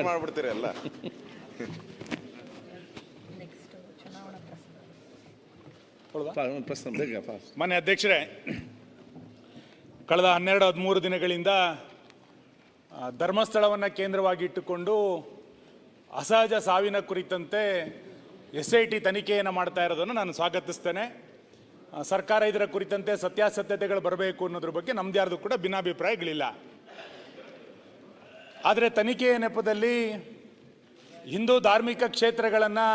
ಮಾಡ್ಬಿಡ್ತೀರಿ ಎಲ್ಲ. ಮಾನ್ಯ ಅಧ್ಯಕ್ಷರೇ, ಕಳೆದ 12-13 ದಿನಗಳಿಂದ ಧರ್ಮಸ್ಥಳವನ್ನು ಕೇಂದ್ರವಾಗಿ ಇಟ್ಟುಕೊಂಡು ಅಸಹಜ ಸಾವಿನ ಕುರಿತಂತೆ SIT ತನಿಖೆಯನ್ನು ಮಾಡ್ತಾ ಇರೋದನ್ನು ನಾನು ಸ್ವಾಗತಿಸ್ತೇನೆ. ಸರ್ಕಾರ ಇದರ ಕುರಿತಂತೆ ಸತ್ಯಾಸತ್ಯತೆಗಳು ಬರಬೇಕು ಅನ್ನೋದ್ರ ಬಗ್ಗೆ ನಮ್ದು ಯಾರ್ದು ಕೂಡ ಭಿನ್ನಾಭಿಪ್ರಾಯಗಳಿಲ್ಲ. ಆದರೆ ತನಿಖೆಯ ನೆಪದಲ್ಲಿ ಹಿಂದೂ ಧಾರ್ಮಿಕ ಕ್ಷೇತ್ರಗಳನ್ನು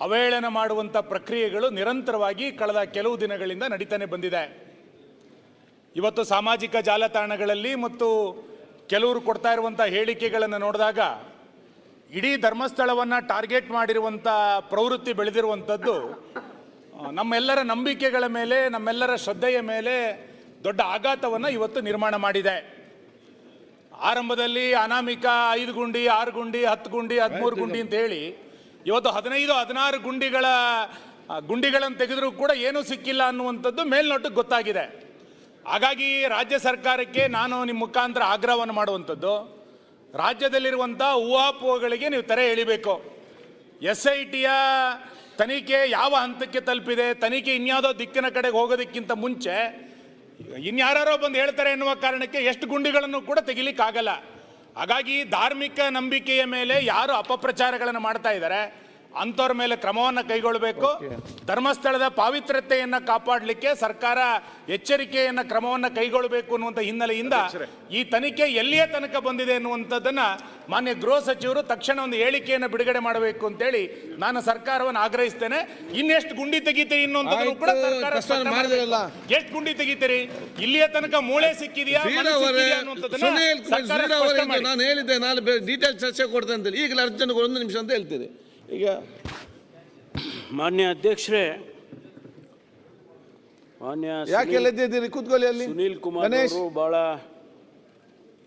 ಅವಹೇಳನ ಮಾಡುವಂಥ ಪ್ರಕ್ರಿಯೆಗಳು ನಿರಂತರವಾಗಿ ಕಳೆದ ಕೆಲವು ದಿನಗಳಿಂದ ನಡೀತಾನೆ ಬಂದಿದೆ. ಇವತ್ತು ಸಾಮಾಜಿಕ ಜಾಲತಾಣಗಳಲ್ಲಿ ಮತ್ತು ಕೆಲವರು ಕೊಡ್ತಾ ಇರುವಂಥ ಹೇಳಿಕೆಗಳನ್ನು ನೋಡಿದಾಗ ಇಡೀ ಧರ್ಮಸ್ಥಳವನ್ನು ಟಾರ್ಗೆಟ್ ಮಾಡಿರುವಂಥ ಪ್ರವೃತ್ತಿ ಬೆಳೆದಿರುವಂಥದ್ದು ನಮ್ಮೆಲ್ಲರ ನಂಬಿಕೆಗಳ ಮೇಲೆ, ನಮ್ಮೆಲ್ಲರ ಶ್ರದ್ಧೆಯ ಮೇಲೆ ದೊಡ್ಡ ಆಘಾತವನ್ನು ಇವತ್ತು ನಿರ್ಮಾಣ ಮಾಡಿದೆ. ಆರಂಭದಲ್ಲಿ ಅನಾಮಿಕ 5 ಗುಂಡಿ, 6 ಗುಂಡಿ, 10 ಗುಂಡಿ, 13 ಗುಂಡಿ ಅಂತ ಹೇಳಿ ಇವತ್ತು 15-16 ಗುಂಡಿಗಳನ್ನು ತೆಗೆದರೂ ಕೂಡ ಏನೂ ಸಿಕ್ಕಿಲ್ಲ ಅನ್ನುವಂಥದ್ದು ಮೇಲ್ನೋಟಕ್ಕೆ ಗೊತ್ತಾಗಿದೆ. ಹಾಗಾಗಿ ರಾಜ್ಯ ಸರ್ಕಾರಕ್ಕೆ ನಾನು ನಿಮ್ಮ ಮುಖಾಂತರ ಆಗ್ರಹವನ್ನು ಮಾಡುವಂಥದ್ದು, ರಾಜ್ಯದಲ್ಲಿರುವಂಥ ಊಹಾಪೋಹಗಳಿಗೆ ನೀವು ತೆರೆ ಎಳಿಬೇಕು. SITಯ ತನಿಖೆ ಯಾವ ಹಂತಕ್ಕೆ ತಲುಪಿದೆ, ತನಿಖೆ ಇನ್ಯಾವುದೋ ದಿಕ್ಕಿನ ಕಡೆಗೆ ಹೋಗೋದಕ್ಕಿಂತ ಮುಂಚೆ ಇನ್ಯಾರೋ ಬಂದು ಹೇಳ್ತಾರೆ ಎನ್ನುವ ಕಾರಣಕ್ಕೆ ಎಷ್ಟು ಗುಂಡಿಗಳನ್ನು ಕೂಡ ತೆಗಿಲಿಕ್ಕಾಗಲ್ಲ. ಹಾಗಾಗಿ ಧಾರ್ಮಿಕ ನಂಬಿಕೆಯ ಮೇಲೆ ಯಾರು ಅಪಪ್ರಚಾರಗಳನ್ನು ಮಾಡ್ತಾ ಇದ್ದಾರೆ ಅಂಥವ್ರ ಮೇಲೆ ಕ್ರಮವನ್ನು ಕೈಗೊಳ್ಳಬೇಕು. ಧರ್ಮಸ್ಥಳದ ಪಾವಿತ್ರ್ಯತೆಯನ್ನು ಕಾಪಾಡಲಿಕ್ಕೆ ಸರ್ಕಾರ ಎಚ್ಚರಿಕೆಯನ್ನು ಕ್ರಮವನ್ನು ಕೈಗೊಳ್ಳಬೇಕು ಅನ್ನುವಂಥ ಹಿನ್ನೆಲೆಯಿಂದ ಈ ತನಿಖೆ ಎಲ್ಲಿಯ ತನಕ ಬಂದಿದೆ ಅನ್ನುವಂಥದ್ದನ್ನು ಮಾನ್ಯ ಗೃಹ ಸಚಿವರು ತಕ್ಷಣ ಒಂದು ಹೇಳಿಕೆಯನ್ನು ಬಿಡುಗಡೆ ಮಾಡಬೇಕು ಅಂತೇಳಿ ನಾನು ಸರ್ಕಾರವನ್ನು ಆಗ್ರಹಿಸ್ತೇನೆ. ಇನ್ನೆಷ್ಟು ಗುಂಡಿ ತೆಗಿತೀರಿ ಅನ್ನುವಂಥದ್ದು ಕೂಡ ಸರ್ಕಾರ ಎಷ್ಟು ಗುಂಡಿ ತೆಗಿತೀರಿ, ಇಲ್ಲಿಯ ತನಕ ಮೂಳೆ ಸಿಕ್ಕಿದೆಯಾ ಅನ್ನುವಂಥದ್ದನ್ನು ನಾನು ಹೇಳಿದ್ದೆ, ನಾನು ಡೀಟೇಲ್ ಚರ್ಚೆ ಕೊಡ್ತೇನೆ ಅಂತ. ಈಗಲೇ ಅರ್ಜೆಂಟ್ 1 ನಿಮಿಷ ಅಂತ ಹೇಳ್ತೀರಿ. ಈಗ ಮಾನ್ಯ ಅಧ್ಯಕ್ಷರೇ, ಮಾನ್ಯ ಕೂತ್ಕೊಳ್ಳಿ ಅಲ್ಲಿ. ಸುನೀಲ್ ಕುಮಾರ್ ಅವರು ಬಹಳ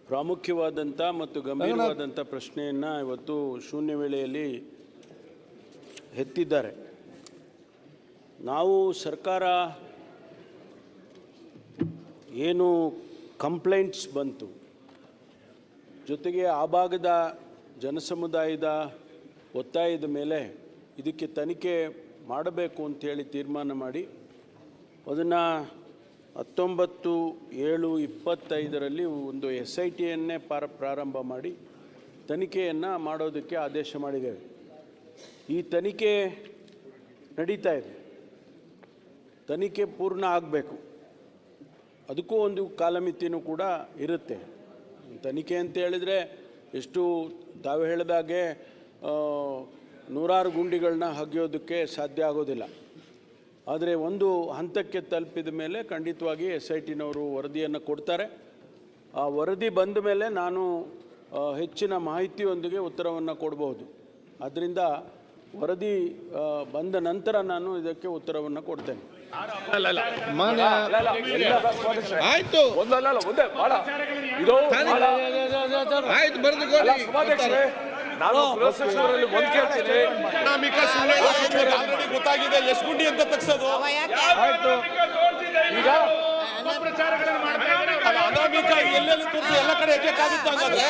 ಪ್ರಾಮುಖ್ಯವಾದಂಥ ಮತ್ತು ಗಂಭೀರವಾದಂಥ ಪ್ರಶ್ನೆಯನ್ನು ಇವತ್ತು ಶೂನ್ಯ ವೇಳೆಯಲ್ಲಿ ಎತ್ತಿದ್ದಾರೆ. ನಾವು ಸರ್ಕಾರ ಏನು ಕಂಪ್ಲೇಂಟ್ಸ್ ಬಂತು, ಜೊತೆಗೆ ಆ ಭಾಗದ ಜನಸಮುದಾಯದ ಒತ್ತಾಯದ ಮೇಲೆ ಇದಕ್ಕೆ ತನಿಖೆ ಮಾಡಬೇಕು ಅಂಥೇಳಿ ತೀರ್ಮಾನ ಮಾಡಿ ಅದನ್ನು 19/7/25 ಒಂದು SITಯನ್ನೇ ಪ್ರಾರಂಭ ಮಾಡಿ ತನಿಖೆಯನ್ನು ಮಾಡೋದಕ್ಕೆ ಆದೇಶ ಮಾಡಿದ್ದೇವೆ. ಈ ತನಿಖೆ ನಡೀತಾ ಇದೆ. ತನಿಖೆ ಪೂರ್ಣ ಆಗಬೇಕು, ಅದಕ್ಕೂ ಒಂದು ಕಾಲಮಿತಿನೂ ಕೂಡ ಇರುತ್ತೆ. ತನಿಖೆ ಅಂತ ಹೇಳಿದರೆ ಎಷ್ಟು ತಾವು ಹೇಳಿದಾಗೆ 100 ಗುಂಡಿಗಳನ್ನ ಹಗಿಯೋದಕ್ಕೆ ಸಾಧ್ಯ ಆಗೋದಿಲ್ಲ. ಆದರೆ ಒಂದು ಹಂತಕ್ಕೆ ತಲುಪಿದ ಮೇಲೆ ಖಂಡಿತವಾಗಿ SITನವರು ವರದಿಯನ್ನು ಕೊಡ್ತಾರೆ. ಆ ವರದಿ ಬಂದ ಮೇಲೆ ನಾನು ಹೆಚ್ಚಿನ ಮಾಹಿತಿಯೊಂದಿಗೆ ಉತ್ತರವನ್ನು ಕೊಡಬಹುದು. ಆದ್ದರಿಂದ ವರದಿ ಬಂದ ನಂತರ ನಾನು ಇದಕ್ಕೆ ಉತ್ತರವನ್ನು ಕೊಡ್ತೇನೆ. ಆಯ್ತು, ನಾನು ಗೊತ್ತಾಗಿದೆ ಎಷ್ಟು ಗುಂಡಿ ಅಂತ ತಗ್ಸೋದು. ಈಗ ಅನಾಮಿಕ ಎಲ್ಲೆಲ್ಲಿ ತೋರಿಸಿ ಎಲ್ಲ ಕಡೆ ಎಕ್ಕಾಗುತ್ತೆ ಹಂಗಾದ್ರೆ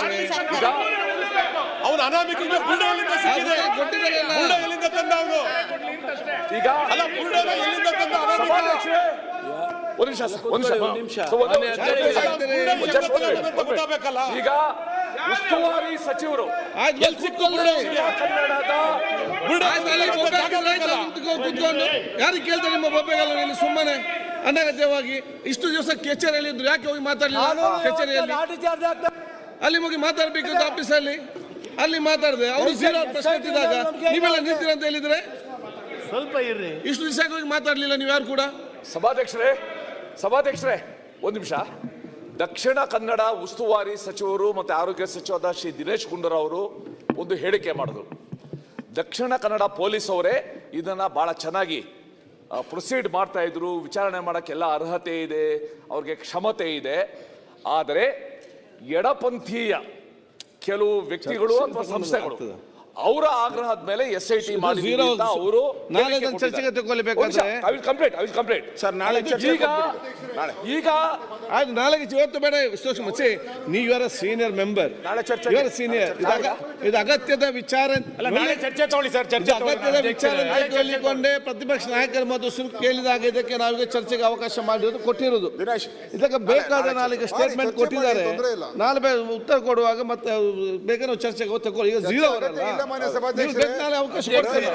ಅವನು ಅನಾಮಿಕ ಗುಂಡೆ ಎಲ್ಲಿಂದ ಸಿಕ್ಕಿದೆ, ಗುಂಡೆ ಎಲ್ಲಿಂದ ತಂದ ಅವನು? ಈಗ ಅಲ್ಲ, ಗುಂಡೆ ಎಲ್ಲಿಂದ ತಂದ ಅನಾಮಿಕ? ಗೊತ್ತಾಗಬೇಕಲ್ಲ. ಈಗ ಉಸ್ತುವಾರಿ ಸಚಿವರು ಯಾರಿಗೆ ಕೇಳ್ತಾರೆ ನಿಮ್ಮ ಬೊಬ್ಬೆಗಲ್ಲ ಇಲ್ಲಿ ಸುಮ್ಮನೆ ಅನಗತ್ಯವಾಗಿ ಇಷ್ಟು ದಿವಸ ಕಚೇರಿಯಲ್ಲಿ ಇದ್ರು, ಯಾಕೆ ಹೋಗಿ ಮಾತಾಡಲಿಲ್ಲ? ಕಚೇರಿಯಲ್ಲಿ ಅಲ್ಲಿ ಹೋಗಿ ಮಾತಾಡ್ಬೇಕಂತ ಆಫೀಸಲ್ಲಿ ಅಲ್ಲಿ ಮಾತಾಡಿದೆ. ಅವರು 0 ಪ್ರಶ್ನೆ ಎತ್ತಿದಾಗ ನೀವೆಲ್ಲ ನಿಂತಿರ ಅಂತ ಹೇಳಿದ್ರೆ ಸ್ವಲ್ಪ ಇರ್ರಿ. ಇಷ್ಟು ದಿವಸ ಹೋಗಿ ಮಾತಾಡ್ಲಿಲ್ಲ ನೀವು ಯಾರು ಕೂಡ? ಸಭಾಧ್ಯಕ್ಷರೇ 1 ನಿಮಿಷ. ದಕ್ಷಿಣ ಕನ್ನಡ ಉಸ್ತುವಾರಿ ಸಚಿವರು ಮತ್ತು ಆರೋಗ್ಯ ಸಚಿವರಾದ ಶ್ರೀ ದಿನೇಶ್ ಗುಂಡೂರಾವ್ ಅವರು ಒಂದು ಹೇಳಿಕೆ ಮಾಡಿದ್ರು. ದಕ್ಷಿಣ ಕನ್ನಡ ಪೊಲೀಸ್ ಅವರೇ ಇದನ್ನು ಭಾಳ ಚೆನ್ನಾಗಿ ಪ್ರೊಸೀಡ್ ಮಾಡ್ತಾ ಇದ್ರು, ವಿಚಾರಣೆ ಮಾಡೋಕ್ಕೆಲ್ಲ ಅರ್ಹತೆ ಇದೆ, ಅವ್ರಿಗೆ ಕ್ಷಮತೆ ಇದೆ. ಆದರೆ ಎಡಪಂಥೀಯ ಕೆಲವು ವ್ಯಕ್ತಿಗಳು ಅಥವಾ ಸಂಸ್ಥೆಗಳು ಅವರ ಆಗ್ರಹದ ಮೇಲೆ SIT ಮಾಡಿ zero ಅಂತ ಅವರು ನಾಳೆ ಅದನ್ನ ಚರ್ಚೆಗೆ ತಗೊಳ್ಬೇಕಾದ್ರೆ ಕಂಪ್ಲೀಟ್ ಸರ್ ನಾಳೆ ಚರ್ಚೆ ಈಗ ಆಯ್ತು ನಾಳೆಗೆ ಇವತ್ತು ಬೇಡ ಮಚ್ಚಿ ನೀವು ಇವರ ಸೀನಿಯರ್ ಮೆಂಬರ್ ನಾಳೆ ಚರ್ಚೆ ಇವರ ಸೀನಿಯರ್ ಇದು ಅಗತ್ಯದ ವಿಚಾರ ನಾಳೆ ಚರ್ಚೆ ತಗೊಳ್ಳಿ ಸರ್, ಇದು ಅಗತ್ಯದ ವಿಚಾರ ತೆಗೆದುಕೊಂಡೇ ಪ್ರತಿಪಕ್ಷ ನಾಯಕರ ಮತ್ತು ಸುರುಕು ಕೇಳಿದಾಗ ಇದಕ್ಕೆ ನಾವೀಗ ಚರ್ಚೆಗೆ ಅವಕಾಶ ಮಾಡಿರೋದು ಕೊಟ್ಟಿರೋದು. ಇದಕ್ಕೆ ಬೇಕಾದ ನಾಳೆಗೆ ಸ್ಟೇಟ್ಮೆಂಟ್ ಕೊಟ್ಟಿದ್ದಾರೆ, ನಾಳೆ ಉತ್ತರ ಕೊಡುವಾಗ ಮತ್ತೆ ಬೇಕಾದ್ರೆ ನಾವು ಚರ್ಚೆಗೆ ತಗೊಳ್ಳಿ. ಈಗ ಜೀರೋ ಅವರಲ್ಲ, ನಾಳೆ ಅವಕಾಶ ಕೊಡ್ತಾರೆ.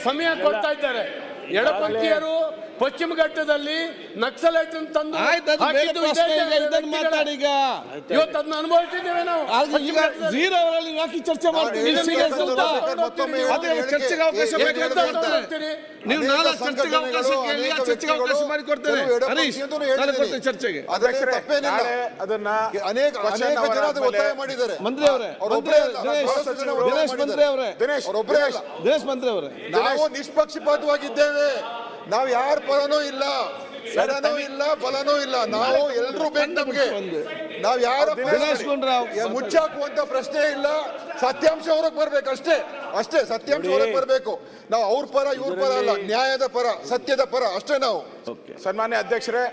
ಸಮಯ ಕೊಡ್ತಾ ಇದ್ದಾರೆ. ಎಡಪಂಥೀಯರು ಪಶ್ಚಿಮ ಘಟ್ಟದಲ್ಲಿ ನಕ್ಸಲೈಟ್ ತಂದು ಮಾತಾಡಿ ಇವತ್ತು ಅದನ್ನ ಅನುಭವಿಸಿದ್ದೇವೆ ನಾವು. ಈಗ ಜೀರೋ ಅವರಲ್ಲಿ ಯಾಕೆ ಚರ್ಚೆ ಮಾಡ್ತೀವಿ? ಚರ್ಚೆಗೆ ಅವಕಾಶ ಬೇಕಾಗ್ತದೆ. ನೀವು ನಾಳೆ ಚರ್ಚೆಗೆ ಅವಕಾಶ ಕೇಳಿ, ಚರ್ಚೆಗೆ ಅವಕಾಶ ಮಾಡಿ ಕೊಡ್ತೇನೆ. ಹರೀಶ್ ನಾಳೆ ಕೊಡ್ತೇನೆ ಚರ್ಚೆಗೆ. ಅದನ್ನ ಅನೇಕ ಜನ ಒತ್ತಾಯ ಮಾಡಿದ್ದಾರೆ. ಮಂತ್ರಿ ಅವರೇ, ದಿನೇಶ್ ಮಂತ್ರಿ ಅವರೇ, ದಿನೇಶ್ ಮಂತ್ರಿ ಅವರೇ, ನಾವು ನಿಷ್ಪಕ್ಷಪಾತವಾಗಿದ್ದೇವೆ. ನಾವು ಯಾರ ಪರನೂ ಇಲ್ಲ, ಎಡನೂ ಇಲ್ಲ, ಬಲನೂ ಇಲ್ಲ. ನಾವು ಎಲ್ಲರೂ ಬೇಕು ನಮ್ಗೆ. ನಾವು ಯಾರ ದಿನೇಶ್ ಗುಂಡೂರಾವ್ ಮುಚ್ಚಾಕುವಂತ ಪ್ರಶ್ನೆ ಇಲ್ಲ. ಸತ್ಯಾಂಶ ಹೊರಗೆ ಬರ್ಬೇಕು ಅಷ್ಟೇ ಸತ್ಯಾಂಶ ಹೊರಗೆ ಬರ್ಬೇಕು. ನಾವು ಅವ್ರ ಪರ ಇವ್ರ ಪರ ಅಲ್ಲ, ನ್ಯಾಯದ ಪರ, ಸತ್ಯದ ಪರ ಅಷ್ಟೇ ನಾವು. ಸನ್ಮಾನ್ಯ ಅಧ್ಯಕ್ಷರೇ,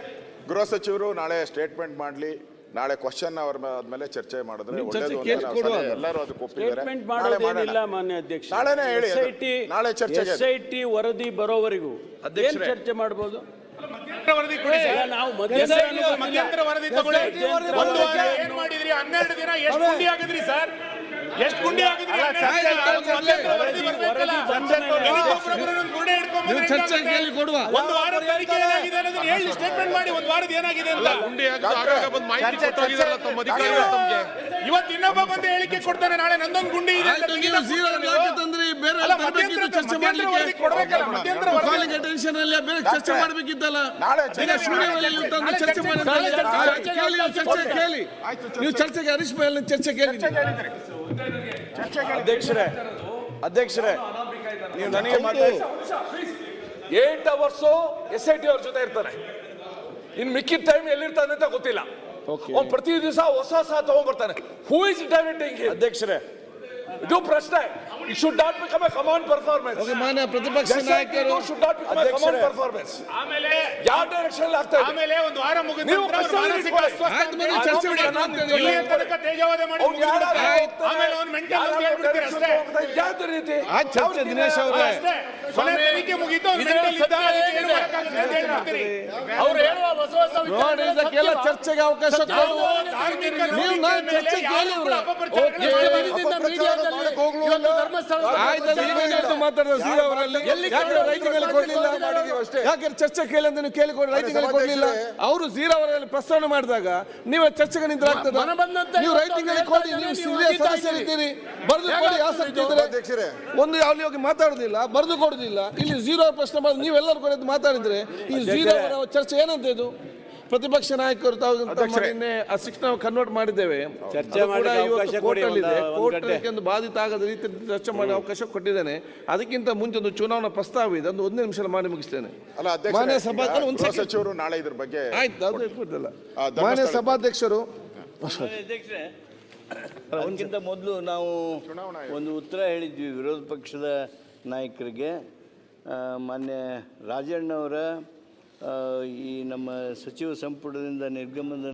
ಗೃಹ ಸಚಿವರು ನಾಳೆ ಸ್ಟೇಟ್ಮೆಂಟ್ ಮಾಡಲಿ. ನಾಳೆ ಕ್ವಶನ್ ಅವರ ಮೇಲೆ ಚರ್ಚೆ ಮಾಡಿದ್ರೆ ಒಳ್ಳೆಯದು ಅಂತ ಎಲ್ಲರೂ ಅದಕ್ಕೆ ಒಪ್ಪಿದ್ದಾರೆ. ಸ್ಟೇಟ್ಮೆಂಟ್ ಮಾಡೋದೇನಿಲ್ಲ ಮಾನ್ಯ ಅಧ್ಯಕ್ಷ. ನಾಳೆನೇ ಹೇಳಿ, ನಾಳೆ ಚರ್ಚೆಗೆ SIT ವರದಿ ಬರೋವರೆಗೂ ಏನ್ ಚರ್ಚೆ ಮಾಡಬಹುದು? ವರದಿ ಕೊಡಿ ಸರ್. ನಾವು ಮಧ್ಯಂತರ ವರದಿ ತಗೊಳ್ಳಿ. ಒಂದು ವಾರ ಏನ್ ಮಾಡಿದ್ರಿ? 12 ದಿನ ಎಷ್ಟು ಗುಂಡಿ ಆಗಿದ್ರಿ ಸರ್? ಎಷ್ಟು ಗುಂಡಿ ಆಗಿದ್ರಿ? ಚರ್ಚೆ ಕೇಳಿ ಕೊಡುವ. ಒಂದು ವಾರದ ತನಿಖೆ ಏನಾಗಿದೆ ಅನ್ನೋದನ್ನ ಹೇಳಿ, ಸ್ಟೇಟ್ಮೆಂಟ್ ಮಾಡಿ. ಒಂದು ವಾರದ ಏನಾಗಿದೆ ಅಂತ ಇವತ್ತು ಇನ್ನೊಬ್ಬ ಬಂದು ಹೇಳಿಕೆ ಕೊಡ್ತಾನೆ, ನಾಳೆ ನಂದೊಂದು ಗುಂಡಿ ಇದೆ ಅಂತ. ತಂದ್ರಿ ಬೇರೆ ಚರ್ಚೆ ಮಾಡ್ಲಿಕ್ಕೆ ಕೊಡ್ಬೇಕಲ್ಲ ಮಧ್ಯಂತರ ವರದಿ. ಟೆನ್ಷನ್ ಅಲ್ಲಿ ಬೇರೆ ಚರ್ಚೆ ಮಾಡ್ಬೇಕಿತ್ತಲ್ಲ. ಚರ್ಚೆ ಕೇಳಿ, ನೀವು ಚರ್ಚೆಗೆ ಹರೀಶ್ ಮೇಲೆ ಚರ್ಚೆ ಕೇಳಿ. ಅಧ್ಯಕ್ಷರೇ ನೀವು ನನಗೆ ಮಾತಾಡಿ. 8 hours SIT ಅವ್ರ ಜೊತೆ ಇರ್ತಾನೆ. ಇನ್ ಮಿಕ್ಕಿದ ಟೈಮ್ ಎಲ್ಲಿರ್ತಾನೆ ಅಂತ ಗೊತ್ತಿಲ್ಲ. ಅವ್ನು ಪ್ರತಿ ದಿವಸ ಹೊಸ ತಗೊಂಡ್ಬರ್ತಾನೆ. Who is directing? ಅಧ್ಯಕ್ಷರೇ, ಇದು ಪ್ರಶ್ನೆ. It should not become a common performance. ಮಾನ್ಯ ಪ್ರತಿಪಕ್ಷ ನಾಯಕರು should not become a common performance. ಆಮೇಲೆ ಯಾವ ಡೈರೆಕ್ಷನ್ ಆಗ್ತಾ ಇದೆ? ಆಮೇಲೆ ಒಂದು ವಾರ ಮುಗಿದ ನೀವು ನಂತರ ಅವ್ರು ಮಾನಸಿಕ ಅಸ್ವಸ್ಥ ನೀವು ಚರ್ಚೆ ಮಾಡಿ. ಇಲ್ಲಿಯ ತನಕ ತೇಜವಾದ ಮಾಡಿ ಮುಗಿದ್ಬಿಡುತ್ತೆ. ಆಮೇಲೆ ಅವ್ನು ಮೆಂಟಲ್ ಅಂತ ಹೇಳ್ಬಿಡ್ತೀರಿ ಅಷ್ಟೇ. ಯಾವ್ದು ರೀತಿ? ಚರ್ಚೆ ದಿನೇಶ್ ಅವರೇ, ಅಷ್ಟೇ. ಕೊನೆ ತನಿಖೆ ಮುಗೀತು, ಅವ್ನು ಮೆಂಟಲ್ ಇದ್ದ, ಅದಕ್ಕೆ ಏನು ಮಾಡೋಕ್ಕಾಗುತ್ತೆ ಅಂತ ಹೇಳ್ಬಿಡ್ತೀರಿ. ಅವ್ರು ಹೇಳುವ ಹೊಸ ಹೊಸ ನೋಡಿ ಇದಕ್ಕೆಲ್ಲ ಚರ್ಚೆಗೆ ಅವಕಾಶ ಕೊಡುವ. ಧಾರ್ಮಿಕ ನೀವು ನಾನು ಚರ್ಚೆ ಕೇಳಿ ಯಾಕೆ ಚರ್ಚೆ ಕೇಳಿ ಅಂತ ನೀವು ಕೇಳಿಕೊಂಡು ರೈಟಿಂಗ್ ಕೊಡ್ಲಿಲ್ಲ? ಅವರು ಜೀರೋ ಅವರಲ್ಲಿ ಪ್ರಸ್ತಾವನೆ ಮಾಡಿದಾಗ ನೀವು ಚರ್ಚೆಗೆ ನಿಂತರಾಗ್ತದೆ. ನೀವು ರೈಟಿಂಗ್ ಅಲ್ಲಿ ಕೊಡಿ, ನೀವು ಸೀರಿಯಸ್ ಸದಸ್ಯರಿದ್ದೀರಿ, ಬರೆದು ಕೊಡಿ. ಆಸಕ್ತಿ ಇದ್ರೆ ಒಂದು ಅಲ್ಲಿ ಹೋಗಿ ಮಾತಾಡುದಿಲ್ಲ, ಬರೆದು ಕೊಡುದಿಲ್ಲ. ಇಲ್ಲಿ ಜೀರೋ ಪ್ರಶ್ನೆ ಮಾಡಿ ನೀವೆಲ್ಲರೂ ಕೂಡ ಮಾತಾಡಿದ್ರೆ ಈ ಜೀರೋ ಚರ್ಚೆ ಏನಂತ ಇದು? ಪ್ರತಿಪಕ್ಷ ನಾಯಕರು ತಾವು ಶಿಕ್ಷಣ ಕನ್ವರ್ಟ್ ಮಾಡಿದ್ದೇವೆ. ಚರ್ಚೆ ಮಾಡಿ ಅವಕಾಶ ಕೊಡಿ. ಕೋರ್ಟ್ ಬಾಧಿತ ಆಗದ ರೀತಿ ಚರ್ಚೆ ಮಾಡಿ ಅವಕಾಶ ಕೊಟ್ಟಿದ್ದೇನೆ. ಅದಕ್ಕಿಂತ ಮುಂಚೆ ಒಂದು ಚುನಾವಣಾ ಪ್ರಸ್ತಾವ ಇದೆ, ಒಂದು 1 ನಿಮಿಷ ಮಾಡಿ ಮುಗಿಸ್ತೇನೆ. ಮಾನ್ಯ ಸಭಾಧ್ಯಕ್ಷರು ಸಚಿವರು ನಾಳೆ ಇದ್ರ ಬಗ್ಗೆ ಆಯ್ತು, ಅದು ಇಟ್ಬಿಟ್ಟಲ್ಲ. ಮಾನ್ಯ ಸಭಾಧ್ಯಕ್ಷರು, ಅದಕ್ಕಿಂತ ಮೊದಲು ನಾವು ಒಂದು ಉತ್ತರ ಹೇಳಿದ್ವಿ ವಿರೋಧ ಪಕ್ಷದ ನಾಯಕರಿಗೆ. ಮಾನ್ಯ ರಾಜಣ್ಣವರ ಈ ನಮ್ಮ ಸಚಿವ ಸಂಪುಟದಿಂದ ನಿರ್ಗಮನದ